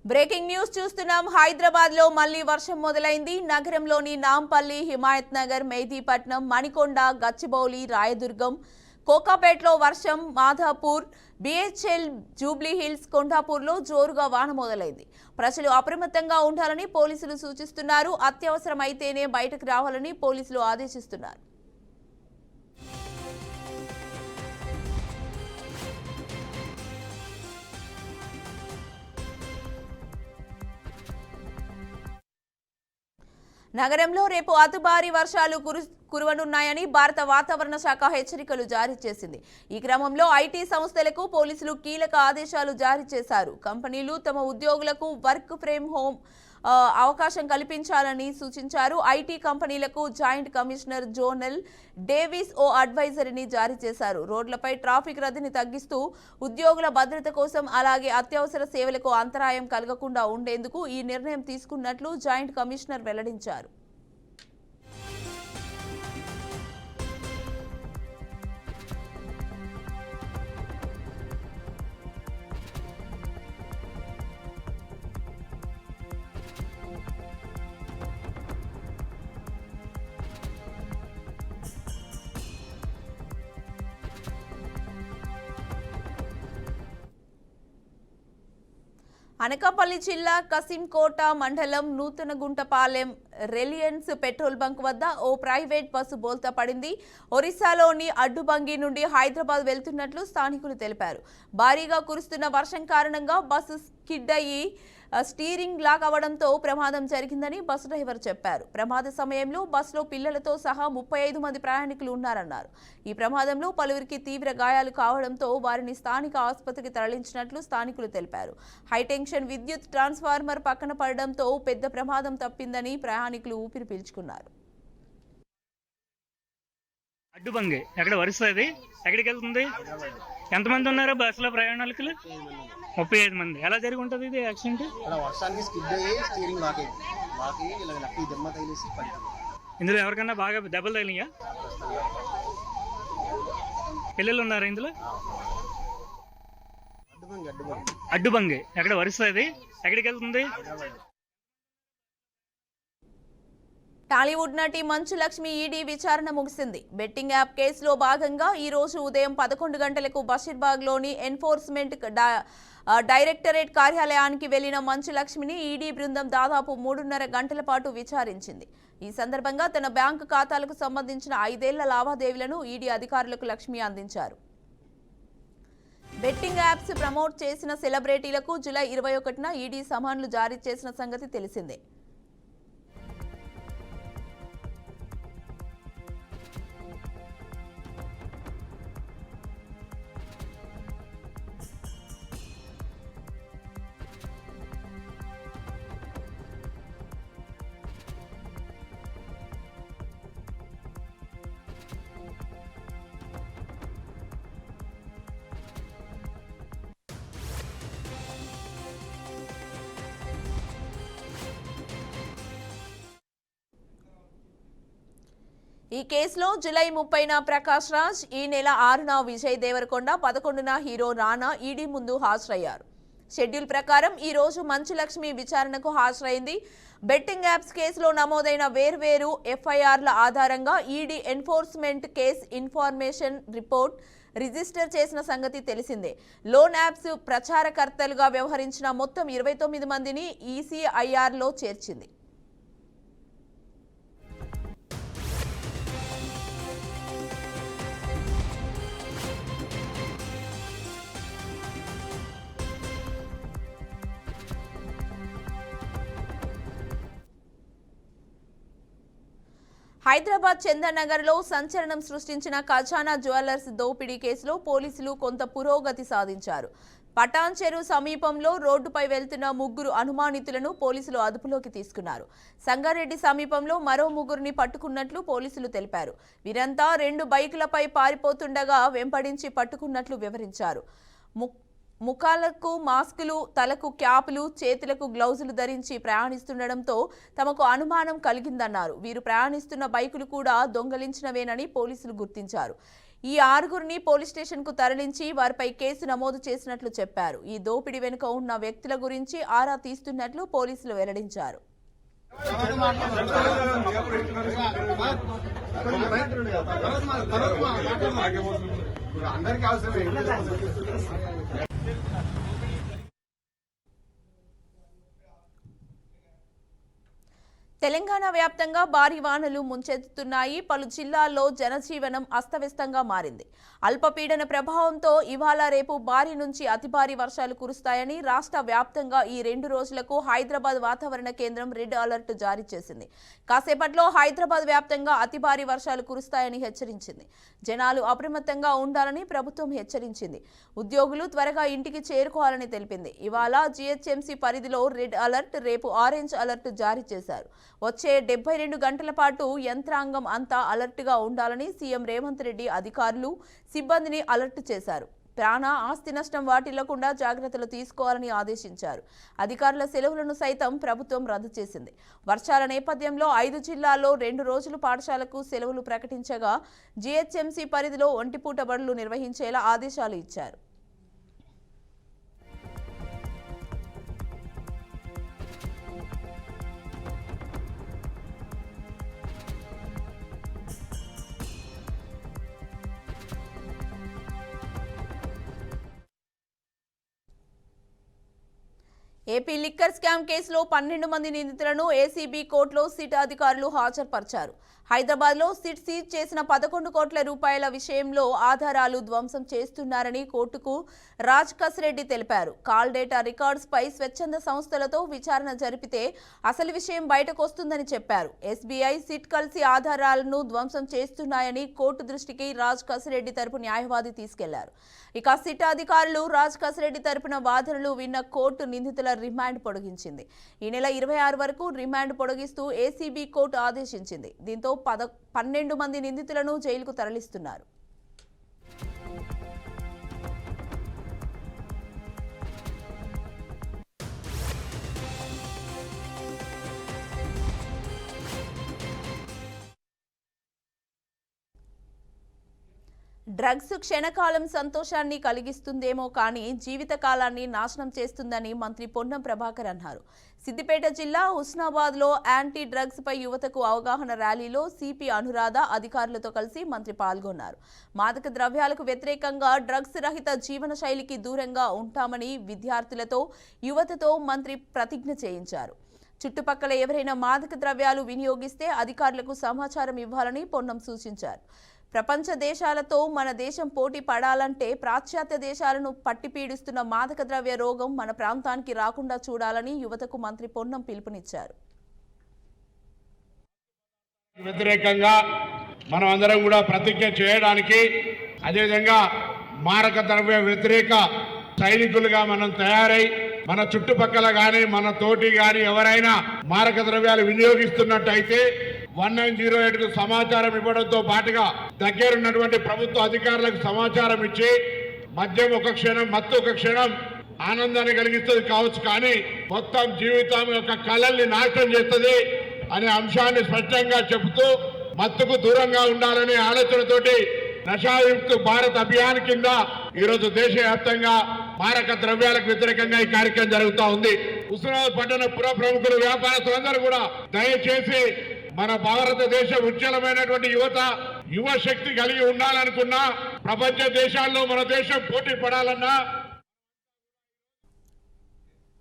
Breaking news చూస్తున్నాం. హైదరాబాద్ లో మళ్లీ వర్షం మొదలైంది. నగరంలోని నాంపల్లి, హిమాయత్ నగర్, మెహదీపట్నం, మణికొండ, గచ్చిబౌలి, రాయదుర్గం, కోకాపేటలో వర్షం, మాధాపూర్, బిహెచ్ఎల్, జూబ్లీ హిల్స్, కొండాపూర్లో జోరుగా వాన మొదలైంది. ప్రజలు అప్రమత్తంగా ఉండాలని పోలీసులు సూచిస్తున్నారు. అత్యవసరమైతేనే బయటకు రావాలని పోలీసులు ఆదేశిస్తున్నారు. నగరంలో రేపు అతి భారీ వర్షాలు కురవనున్నాయని భారత వాతావరణ శాఖ హెచ్చరికలు జారీ చేసింది. ఈ క్రమంలో ఐటీ సంస్థలకు పోలీసులు కీలక ఆదేశాలు జారీ చేశారు. కంపెనీలు తమ ఉద్యోగులకు వర్క్ ఫ్రమ్ హోమ్ అవకాశం కల్పించాలని సూచించారు. ఐటీ కంపెనీలకు జాయింట్ కమిషనర్ జోనల్ డేవిస్ ఓ అడ్వైజరీని జారీ చేశారు. రోడ్లపై ట్రాఫిక్ రద్దీని తగ్గిస్తూ ఉద్యోగుల భద్రత కోసం, అలాగే అత్యవసర సేవలకు అంతరాయం కలగకుండా ఉండేందుకు ఈ నిర్ణయం తీసుకున్నట్లు జాయింట్ కమిషనర్ వెల్లడించారు. అనకాపల్లి జిల్లా కసింకోట మండలం నూతనగుంటపాలెం రిలయన్స్ పెట్రోల్ బంక్ వద్ద ఓ ప్రైవేట్ బస్సు బోల్తా పడింది. ఒరిస్సాలోని అడ్డుబంగి నుండి హైదరాబాద్ వెళ్తున్నట్లు స్థానికులు తెలిపారు. భారీగా కురుస్తున్న వర్షం కారణంగా బస్సు స్కిడ్ అయ్యి స్టీరింగ్ లాక్ అవడంతో ప్రమాదం జరిగిందని బస్సు డ్రైవర్ చెప్పారు. ప్రమాద సమయంలో బస్సులో పిల్లలతో సహా 35 మంది ప్రయాణికులు ఉన్నారన్నారు. ఈ ప్రమాదంలో పలువురికి తీవ్ర గాయాలు కావడంతో వారిని స్థానిక ఆసుపత్రికి తరలించినట్లు స్థానికులు తెలిపారు. హైటెన్షన్ విద్యుత్ ట్రాన్స్ఫార్మర్ పక్కన పడడంతో పెద్ద ప్రమాదం తప్పిందని ప్రయాణికులు ఊపిరి పీల్చుకున్నారు. అడ్డుబంగి ఎక్కడ వరుసది ఎక్కడికి వెళ్తుంది? ఎంతమంది ఉన్నారు బస్సులో ప్రయాణికులు? 35 మంది. ఎలా జరిగి ఉంటుంది ఇది యాక్సిడెంట్? వర్షానికి స్కిడ్ అయ్యి స్టీరింగ్ లాక్ అయ్యి ఇలా లక్కీ దెమ్మ తగిలేసి పడుతుంది. ఇందులో ఎవరికన్నా బాగా దెబ్బలు తగిలియా? పిల్లలు ఉన్నారా ఇందులో? అడ్డుబంగి ఎక్కడ వరుసది ఎక్కడికి వెళ్తుంది? టాలీవుడ్ నటి మంచు లక్ష్మి ఈడీ విచారణ ముగిసింది. బెట్టింగ్ యాప్ కేసులో భాగంగా ఈ రోజు ఉదయం 11 గంటలకు బషీర్బాగ్లోని ఎన్ఫోర్స్మెంట్ డైరెక్టరేట్ కార్యాలయానికి వెళ్లిన మంచు లక్ష్మిని ఈడీ బృందం దాదాపు 3.5 గంటల పాటు విచారించింది. ఈ సందర్భంగా తన బ్యాంకు ఖాతాలకు సంబంధించిన 5 ఏళ్ల లావాదేవీలను ఈడీ అధికారులకు లక్ష్మి అందించారు. బెట్టింగ్ యాప్స్ ప్రమోట్ చేసిన సెలబ్రిటీలకు జూలై 21న ఈడీ సమన్లు జారీ చేసిన సంగతి తెలిసిందే. ఈ కేసులో జూలై 30న ప్రకాష్ రాజ్, ఈ నెల 6న విజయ్ దేవరకొండ, 11న హీరో రానా ఈడీ ముందు హాజరయ్యారు. షెడ్యూల్ ప్రకారం ఈ రోజు మంచు లక్ష్మి విచారణకు హాజరైంది. బెట్టింగ్ యాప్స్ కేసులో నమోదైన వేర్వేరు ఎఫ్ఐఆర్ల ఆధారంగా ED enforcement case information report register చేసిన సంగతి తెలిసిందే. లోన్ యాప్స్ ప్రచారకర్తలుగా వ్యవహరించిన మొత్తం 29 మందిని ఈసీఐఆర్లో చేర్చింది. హైదరాబాద్ చందనగర్లో సంచలనం సృష్టించిన ఖజానా జ్యువెలర్స్ దోపిడీ కేసులో పోలీసులు కొంత పురోగతి సాధించారు. పటాన్ చెరువు సమీపంలో రోడ్డుపై వెళ్తున్న 3 అనుమానితులను పోలీసులు అదుపులోకి తీసుకున్నారు. సంగారెడ్డి సమీపంలో మరో 3 పట్టుకున్నట్లు పోలీసులు తెలిపారు. వీరంతా 2 బైకులపై పారిపోతుండగా వెంపడించి పట్టుకున్నట్లు వివరించారు. ముఖాలకు మాస్కులు, తలకు క్యాపులు, చేతులకు గ్లౌజులు ధరించి ప్రయాణిస్తుండటంతో తమకు అనుమానం కలిగిందన్నారు. వీరు ప్రయాణిస్తున్న బైకులు కూడా దొంగలించినవేనని పోలీసులు గుర్తించారు. ఈ 6గురిని పోలీస్ స్టేషన్కు తరలించి వారిపై కేసు నమోదు చేసినట్లు చెప్పారు. ఈ దోపిడీ వెనుక ఉన్న వ్యక్తుల గురించి ఆరా తీస్తున్నట్లు పోలీసులు వెల్లడించారు. తెలంగాణ వ్యాప్తంగా భారీ వానలు ముంచెత్తుతున్నాయి. పలు జిల్లాల్లో జనజీవనం అస్తవ్యస్తంగా మారింది. అల్పపీడన ప్రభావంతో ఇవాళ రేపు భారీ నుంచి అతి భారీ వర్షాలు కురుస్తాయని రాష్ట్ర వ్యాప్తంగా ఈ 2 రోజులకు హైదరాబాద్ వాతావరణ కేంద్రం రెడ్ అలర్ట్ జారీ చేసింది. కాసేపట్లో హైదరాబాద్ వ్యాప్తంగా అతి భారీ వర్షాలు కురుస్తాయని హెచ్చరించింది. జనాలు అప్రమత్తంగా ఉండాలని ప్రభుత్వం హెచ్చరించింది. ఉద్యోగులు త్వరగా ఇంటికి చేరుకోవాలని తెలిపింది. ఇవాళ జీహెచ్ఎంసీ పరిధిలో రెడ్ అలర్ట్, రేపు ఆరెంజ్ అలర్ట్ జారీ చేశారు. వచ్చే 72 గంటల పాటు యంత్రాంగం అంతా అలర్ట్గా ఉండాలని సీఎం రేవంత్ రెడ్డి అధికారులు, సిబ్బందిని అలర్ట్ చేశారు. ప్రాణ ఆస్తి నష్టం వాటిల్లకుండా జాగ్రత్తలు తీసుకోవాలని ఆదేశించారు. అధికారుల సెలవులను సైతం ప్రభుత్వం రద్దు చేసింది. వర్షాల నేపథ్యంలో 5 జిల్లాల్లో 2 రోజులు పాఠశాలకు సెలవులు ప్రకటించగా జీహెచ్ఎంసీ పరిధిలో ఒంటిపూట బడులు నిర్వహించేలా ఆదేశాలు ఇచ్చారు. ఏపీ లిక్కర్ స్కామ్ కేసులో 12 మంది నిందితులను ఏసీబీ కోర్టులో సిట్ అధికారులు హాజరుపరిచారు. హైదరాబాద్లో సిట్ సీజ్ చేసిన 11 కోట్ల రూపాయల విషయంలో ఆధారాలు ధ్వంసం చేస్తున్నారని కోర్టుకు రాజ్ కసిరెడ్డి తెలిపారు. కాల్ డేటా రికార్డ్స్ పై స్వచ్ఛంద సంస్థలతో విచారణ జరిపితే అసలు విషయం బయటకు వస్తుందని చెప్పారు. ఎస్బీఐ, సిట్ కలిసి ఆధారాలను ధ్వంసం చేస్తున్నాయని కోర్టు దృష్టికి రాజ్ కసిరెడ్డి తరపు న్యాయవాది తీసుకెళ్లారు. ఇక సిట్ అధికారులు రాజ్ కసిరెడ్డి తరపున వాదనలు విన్న కోర్టు నిందితుల రిమాండ్ పొడిగించింది. ఈ నెల 26 వరకు రిమాండ్ పొడిగిస్తూ ఏసీబీ కోర్టు ఆదేశించింది. దీంతో 12 మంది నిందితులను జైలుకు తరలిస్తున్నారు. డ్రగ్స్ క్షణకాలం సంతోషాన్ని కలిగిస్తుందేమో కానీ జీవితకాలాన్ని నాశనం చేస్తుందని మంత్రి పొన్నం ప్రభాకర్ అన్నారు. సిద్దిపేట జిల్లా హుస్నాబాద్లో యాంటీ డ్రగ్స్ పై యువతకు అవగాహన ర్యాలీలో సిపి అనురాధ అధికారులతో కలిసి మంత్రి పాల్గొన్నారు. మాదక ద్రవ్యాలకు వ్యతిరేకంగా డ్రగ్స్ రహిత జీవన శైలికి దూరంగా ఉంటామని విద్యార్థులతో, యువతతో మంత్రి ప్రతిజ్ఞ చేయించారు. చుట్టుపక్కల ఎవరైనా మాదక ద్రవ్యాలు వినియోగిస్తే అధికారులకు సమాచారం ఇవ్వాలని పొన్నం సూచించారు. ప్రపంచ దేశాలతో మన దేశం పోటీ పడాలంటే పాశ్చాత్య దేశాలను పట్టిపీడిస్తున్న మాదక ద్రవ్య రోగం మన ప్రాంతానికి రాకుండా చూడాలని యువతకు మంత్రి పొన్నం పిలుపునిచ్చారు. వ్యతిరేకంగా మనం అందరం కూడా ప్రతిజ్ఞ చేయడానికి, అదేవిధంగా మారక ద్రవ్య వ్యతిరేక సైనికులుగా మనం తయారై మన చుట్టుపక్కల కానీ మన తోటి కానీ ఎవరైనా మారక ద్రవ్యాలు వినియోగిస్తున్నట్టయితే 1908కు సమాచారం ఇవ్వడంతో పాటుగా దగ్గరున్నటువంటి ప్రభుత్వ అధికారులకు సమాచారం ఇచ్చి మద్యం ఒక క్షణం, మత్తు ఒక క్షణం ఆనందాన్ని కలిగిస్తుంది కావచ్చు, కానీ మొత్తం జీవితం యొక్క కళల్ని నాశనం చేస్తుంది అనే అంశాన్ని స్పష్టంగా చెబుతూ మత్తుకు దూరంగా ఉండాలనే ఆలోచనతోటి నషాయుక్త భారత్ అభియాన్ కింద ఈరోజు దేశవ్యాప్తంగా మారక ద్రవ్యాలకు వ్యతిరేకంగా ఈ కార్యక్రమం జరుగుతూ ఉంది. హుస్నాబాద్ పట్టణ పుర ప్రముఖులు, వ్యాపారస్తులందరూ కూడా దయచేసి మన భారతదేశ ఉజ్వలమైనటువంటి యువ శక్తి కలిగి ఉండాలనుకున్నా, ప్రపంచ దేశాల్లో మన దేశం పోటీ పడాలన్నా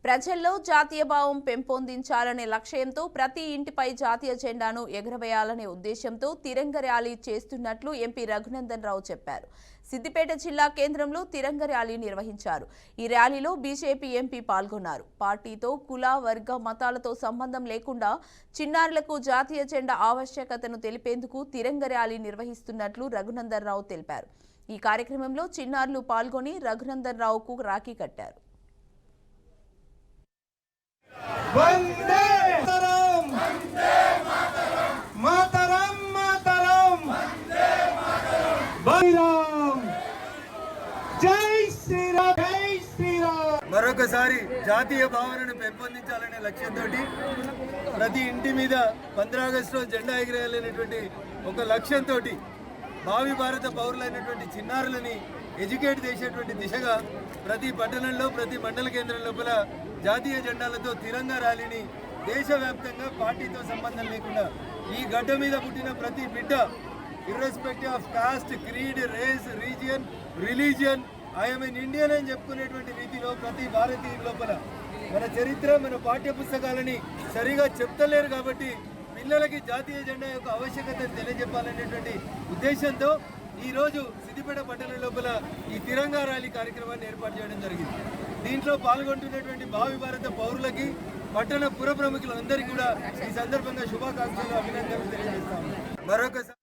ప్రజల్లో జాతీయ భావం పెంపొందించాలనే లక్ష్యంతో ప్రతి ఇంటిపై జాతీయ జెండాను ఎగురవేయాలనే ఉద్దేశంతో తిరంగ ర్యాలీ చేస్తున్నట్లు ఎంపీ రఘునందన్ రావు చెప్పారు. సిద్దిపేట జిల్లా కేంద్రంలో తిరంగ ర్యాలీ నిర్వహించారు. ఈ ర్యాలీలో బీజేపీ ఎంపీ పాల్గొన్నారు. పార్టీతో, కుల, వర్గ, మతాలతో సంబంధం లేకుండా చిన్నారులకు జాతీయ జెండా ఆవశ్యకతను తెలిపేందుకు తిరంగ ర్యాలీ నిర్వహిస్తున్నట్లు రఘునందన్ రావు తెలిపారు. ఈ కార్యక్రమంలో చిన్నారులు పాల్గొని రఘునందన్ రావుకు రాఖీ కట్టారు. వందే మాతరం, వందే మాతరం, మాతరం మాతరం, వందే మాతరం, జై శ్రీరామ్, జై శ్రీరామ్. మరొకసారి జాతీయ భావనను పెంపొందించాలనే లక్ష్యంతో ప్రతి ఇంటి మీద 15 ఆగస్టులో జెండా ఎగిరేయాలనేటువంటి ఒక లక్ష్యంతో భావి భారత పౌరులైనటువంటి చిన్నారులని ఎడ్యుకేట్ చేసేటువంటి దిశగా ప్రతి పట్టణంలో ప్రతి మండల కేంద్రం లోపల జాతీయ జెండాలతో తిరంగా ర్యాలీని దేశవ్యాప్తంగా పార్టీతో సంబంధం లేకుండా ఈ గడ్డ మీద పుట్టిన ప్రతి బిడ్డ irrespective of caste, creed, race, region, religion, I am an Indian అని చెప్పుకునేటువంటి రీతిలో ప్రతి భారతీయుల లోపల మన చరిత్ర, మన పాఠ్య పుస్తకాలని సరిగా చెప్తలేరు కాబట్టి పిల్లలకి జాతీయ జెండా యొక్క ఆవశ్యకతను తెలియజెప్పాలనేటువంటి ఉద్దేశంతో ఈరోజు సిద్దిపేట పట్టణం లోపల ఈ తిరంగా ర్యాలీ కార్యక్రమాన్ని ఏర్పాటు చేయడం జరిగింది. దీంట్లో పాల్గొంటున్నటువంటి భావి భారత పౌరులకి, పట్టణ పుర ప్రముఖులందరికీ కూడా ఈ సందర్భంగా శుభాకాంక్షలు, అభినందనలు తెలియజేస్తాము. మరొకసారి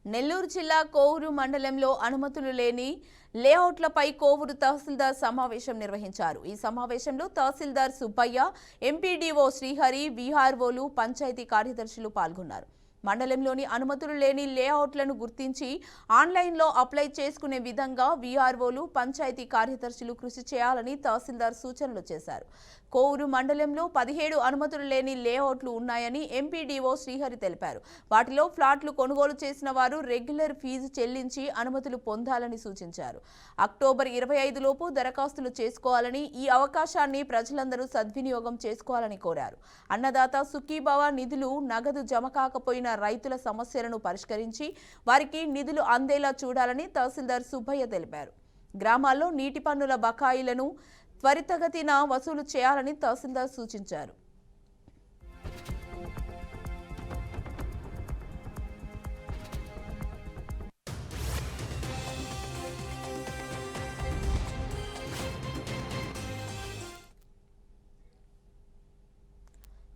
నెల్లూరు జిల్లా కోవూరు మండలంలో అనుమతులు లేని లేఅవుట్లపై కోవూరు తహసీల్దార్ సమావేశం నిర్వహించారు. ఈ సమావేశంలో తహసీల్దార్ సుబ్బయ్య, ఎంపీడీఓ శ్రీహరి, వీఆర్ఓలు, పంచాయతీ కార్యదర్శులు పాల్గొన్నారు. మండలంలోని అనుమతులు లేని లేఅవుట్లను గుర్తించి ఆన్లైన్లో అప్లై చేసుకునే విధంగా వీఆర్ఓలు, పంచాయతీ కార్యదర్శులు కృషి చేయాలని తహసీల్దార్ సూచనలు చేశారు. కోవూరు మండలంలో 17 అనుమతులు లేని లేఅవుట్లు ఉన్నాయని ఎంపీడీఓ శ్రీహరి తెలిపారు. వాటిలో ఫ్లాట్లు కొనుగోలు చేసిన వారు రెగ్యులర్ ఫీజు చెల్లించి అనుమతులు పొందాలని సూచించారు. అక్టోబర్ 25 లోపు దరఖాస్తులు చేసుకోవాలని, ఈ అవకాశాన్ని ప్రజలందరూ సద్వినియోగం చేసుకోవాలని కోరారు. అన్నదాత సుఖీభవ నిధులు నగదు జమ కాకపోయిన రైతుల సమస్యలను పరిష్కరించి వారికి నిధులు అందేలా చూడాలని తహసీల్దార్ సుబ్బయ్య తెలిపారు. గ్రామాల్లో నీటి పన్నుల బకాయిలను త్వరితగతిన వసూలు చేయాలని తహసీల్దార్ సూచించారు.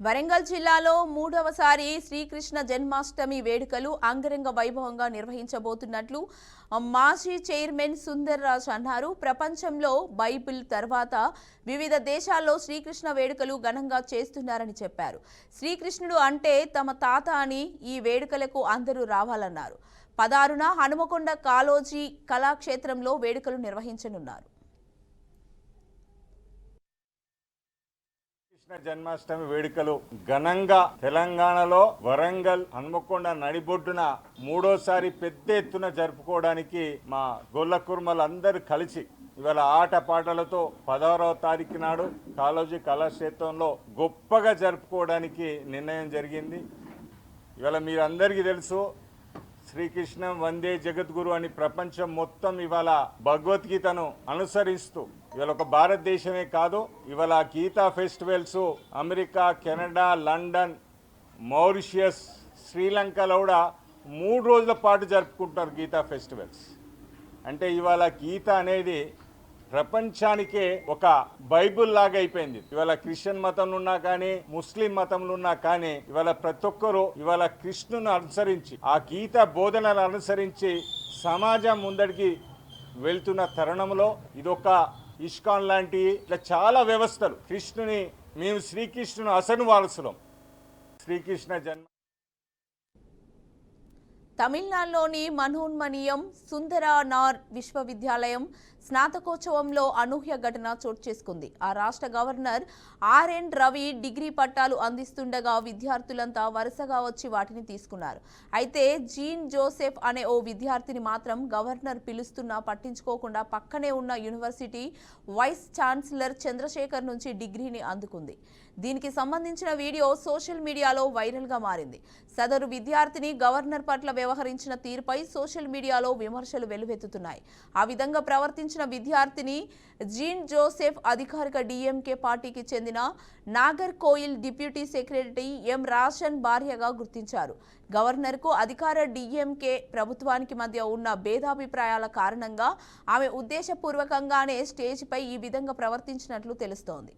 వరంగల్ జిల్లాలో 3వసారి శ్రీకృష్ణ జన్మాష్టమి వేడుకలు అంగరంగ వైభవంగా నిర్వహించబోతున్నట్లు మాజీ చైర్మన్ సుందర్ రాజ్ అన్నారు. ప్రపంచంలో బైబిల్ తర్వాత వివిధ దేశాల్లో శ్రీకృష్ణ వేడుకలు ఘనంగా చేస్తున్నారని చెప్పారు. శ్రీకృష్ణుడు అంటే తమ తాత అని ఈ వేడుకలకు అందరూ రావాలన్నారు. 16న హనుమకొండ కాళోజీ కళాక్షేత్రంలో వేడుకలు నిర్వహించనున్నారు. కృష్ణ జన్మాష్టమి వేడుకలు ఘనంగా తెలంగాణలో వరంగల్ హన్మకొండ నడిబొడ్డున 3వసారి పెద్ద ఎత్తున జరుపుకోవడానికి మా గొల్ల కుర్మలందరూ కలిసి ఇవాళ ఆట పాటలతో 16వ తారీఖు నాడు కాళోజీ కళాక్షేత్రంలో గొప్పగా జరుపుకోవడానికి నిర్ణయం జరిగింది. ఇవాళ మీరందరికీ తెలుసు, శ్రీకృష్ణ వందే జగద్గురు అని ప్రపంచం మొత్తం ఇవాళ భగవద్గీతను అనుసరిస్తూ ఇవాళ ఒక భారతదేశమే కాదు, ఇవాళ Gita festivals America, Canada, London, Mauritius, శ్రీలంకలో కూడా 3 రోజుల పాటు జరుపుకుంటారు గీతా ఫెస్టివల్స్. అంటే ఇవాళ గీత అనేది ప్రపంచానికే ఒక బైబుల్ లాగా అయిపోయింది. ఇవాళ క్రిస్టియన్ మతంలో ఉన్నా కానీ, ముస్లిం మతంలో ఉన్నా కానీ ఇవాళ ప్రతి ఒక్కరూ ఇవాళ కృష్ణుని అనుసరించి, ఆ గీత బోధనలు అనుసరించి సమాజం ముందడికి వెళ్తున్న తరుణంలో ఇదొక ఇస్కాన్ లాంటి ఇట్లా చాలా వ్యవస్థలు కృష్ణుని, మేము శ్రీకృష్ణుని అసలు వారసులం. శ్రీకృష్ణ జన్మ తమిళనాడులోని మనోన్మణీయం సుందరనార్ విశ్వవిద్యాలయం స్నాతకోత్సవంలో అనూహ్య ఘటన చోటు చేసుకుంది. ఆ రాష్ట్ర గవర్నర్ ఆర్ఎన్ రవి డిగ్రీ పట్టాలు అందిస్తుండగా విద్యార్థులంతా వరుసగా వచ్చి వాటిని తీసుకున్నారు. అయితే జీన్ జోసెఫ్ అనే ఓ విద్యార్థిని మాత్రం గవర్నర్ పిలుస్తున్నా పట్టించుకోకుండా పక్కనే ఉన్న యూనివర్సిటీ వైస్ ఛాన్సలర్ చంద్రశేఖర్ నుంచి డిగ్రీని అందుకుంది. దీనికి సంబంధించిన వీడియో సోషల్ మీడియాలో వైరల్గా మారింది. సదరు విద్యార్థిని గవర్నర్ పట్ల వ్యవహరించిన తీరుపై సోషల్ మీడియాలో విమర్శలు వెల్లువెత్తుతున్నాయి. ఆ విధంగా ప్రవర్తించిన విద్యార్థిని జీన్ జోసెఫ్ అధికారిక డిఎంకే పార్టీకి చెందిన Nagercoil deputy secretary M Rashan భార్యగా గుర్తించారు. గవర్నర్కు అధికార డిఎంకే ప్రభుత్వానికి మధ్య ఉన్న భేదాభిప్రాయాల కారణంగా ఆమె ఉద్దేశపూర్వకంగానే స్టేజ్పై ఈ విధంగా ప్రవర్తించినట్లు తెలుస్తోంది.